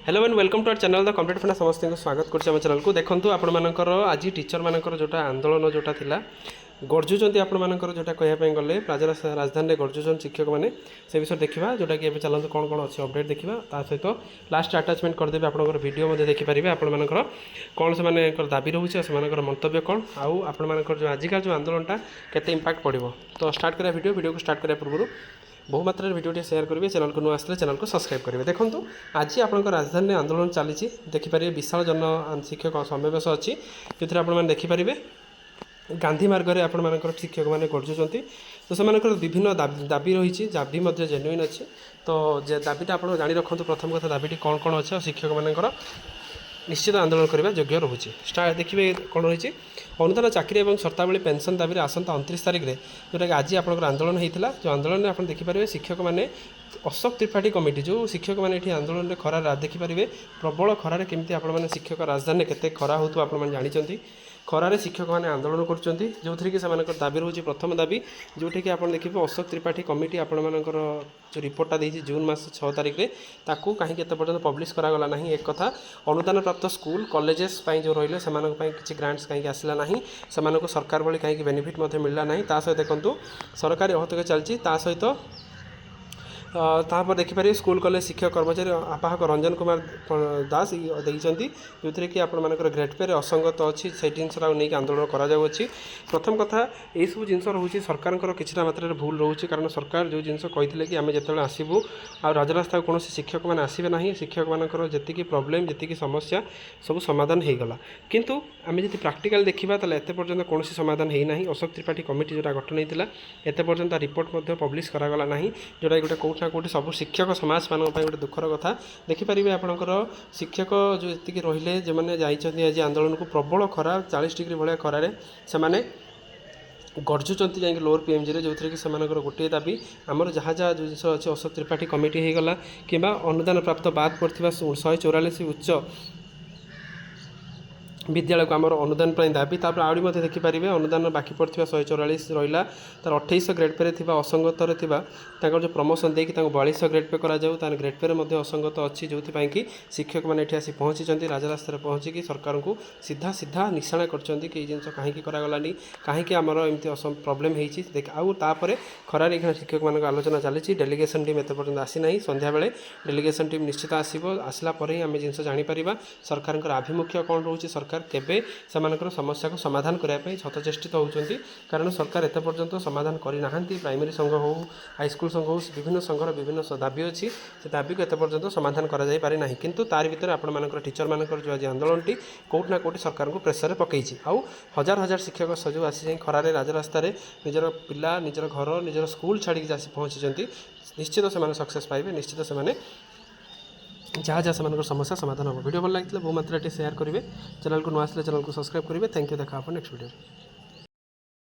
Hello and welcome to our channel the complete finance समस्त को स्वागत करम चैनल को देखो आपर आज टीचर मानकर जोटा आंदोलन जोटा थिला गर्जुंट आपर जोटा कहवाई गले राजधानी गर्जुन शिक्षक मैंने से विषय देखा जोटा कि चलते कौन कौन अच्छे अपडेट देखा सहित लास्ट आटाचमेंट करदेवे आप वीडियो देखिपारे आपर कौन से दाबी रोचे से मंतव्य कौन आउ आपर जो आजिका जो आंदोलनटा केते इंपैक्ट पड़ो तो स्टार्ट करा वीडियो को स्टार्ट करा पूर्व बहुमात्रा भिडियो शेयर करेंगे चैनल को नुआ आसले चैनल को सब्सक्राइब करेंगे देखो आज आप राजधानी आंदोलन चली देखिपारे विशाल जन शिक्षक समावेश अच्छी जो आपने देखिपारे गांधी मार्ग में आपर शिक्षक मैंने गर्जुंट तो से विभिन्न दाबी रही दाबी जेन्युइन अच्छी तो दाबीटा आप जाणी रखु प्रथम कथा दाबीटी कौन कौन अच्छे शिक्षक मानकर निश्चित आंदोलन करने योग्य रोचे स्टार्ट देखिए कौन रही अनुदान चाकरी और शर्तावली पेंशन दाबी आसंता 29 तारिख में जोटा कि आज आप आंदोलन होता जो आंदोलन में आप देखिपारे शिक्षक मैंने अशोक त्रिपाठी कमिटी जो शिक्षक मैंने ये आंदोलन में खरा देखिपारे प्रबल खरार केमती आप शिक्षक राजधानी केते खरा हो जानते खरारे शिक्षक मैंने आंदोलन कर जो थी कि दाबी रोचे प्रथम दाबी जोटि कि आप देखिए अशोक त्रिपाठी कमिटी आपर जो रिपोर्टा देती जून मास 6 तारिख में ताकू कहीं पर्यटन पब्लिश करागला ना एक कथा अनुदान प्राप्त स्कूल कॉलेजेस जो रही है किसी ग्रांट्स कहीं आसला ना से सरकार भली कहीं बेनिफिट मिलला ना सहित देखो सरकारी हस्तक्षेप चलती सहित तापर देखिपारे स्कूल कॉलेज शिक्षक कर्मचारी आवाहक रंजन कुमार दास देखते जो थी कि आपर ग्रेड पे असंगत अच्छी से जिनसा नहीं आंदोलन कर प्रथम कथा यह सब जिन रोचे सरकार किसी मात्रा भूल रोचे कारण सरकार जो जिन कहते कि आम जो आसबू आ राजरास्ता कौन शिक्षक मैंने आसबे ना शिक्षक मानकर जी प्रोब्लेम जी समस्या सब समाधान हो गला किंतु आम जी प्राक्टिकल देखा एत पर्यटन कौन समाधान होना अशोक त्रिपाठी कमिटी जोटा गठन होता एत पर्यटन रिपोर्ट पब्लिश करागला ना जोटा गोटे कौट ना कौटी सब शिक्षक समाज मान गोटे दुखर कथा देखिपारे आपंकर शिक्षक जो जी रही जो मैंने जाइए आज आंदोलन को प्रबल खरा 40 डिग्री भाया खरारे से गर्जुंट जा लोअर पीएमजी जो थी कि गोटे दाबी आमर जहाँ जहाँ जो जिन अच्छे अशोक त्रिपाठी कमिटी होगला कि अनुदान प्राप्त बाद पड़ता 144 उच्च विद्यालय को आमर अनुदान दाबी तापर आउरी देखिपारे अनुदान बाकी पड़ता 144 रहा तार 28 ग्रेड पे असंगत जो प्रमोशन देकी 42 ग्रेड पे करा ग्रेड पे असंगत अच्छी जो कि शिक्षक मैंने ये आसी पहुँची राजरास्तार पहुँचिकी सरकार को सीधा सीधा निशाणा कर जिन कहीं करागलानी कहीं आमर एमती प्रोब्लेम होतापर खरार शिक्षक मान आलोचना चली डेलीगेशन टीम एत पर्यटन आसी ना संध्या बेले डेलीगेशन टीम निश्चित आसला आम जिन जापर सरकार आभिमुख्य कौन रोचे सरकार केबे सेमानकर समस्या को समाधान करने शतचेष्टित होती कारण सरकार एत पर्यंत समाधान करना प्राइमरी संघ हो हाईस्कल संघ हो विभिन्न संघर विभिन्न दाबी अच्छी से दाबी को एत पर्यंत समाधान करारे ना किंतु तार भीतर आपर टीचर मानकर जो आज आंदोलन टी कौट ना कौटी सरकार को प्रेसर पकई आउ हजार हजार शिक्षक जो आसी खरारे राजरास्तार निजर पिला निजर घर निजर स्कूल छाड़ी आसी पहुँची निश्चित से सक्सेस पाइबे निश्चित से जहाँ जहाँ से समस्या समाधान हो वीडियो भल लगी बहु मात्रा शेयर करेंगे चैनल को नुआ आसले चैनल को सब्सक्राइब करेंगे थैंक यू देखा आप नेक्स्ट वीडियो।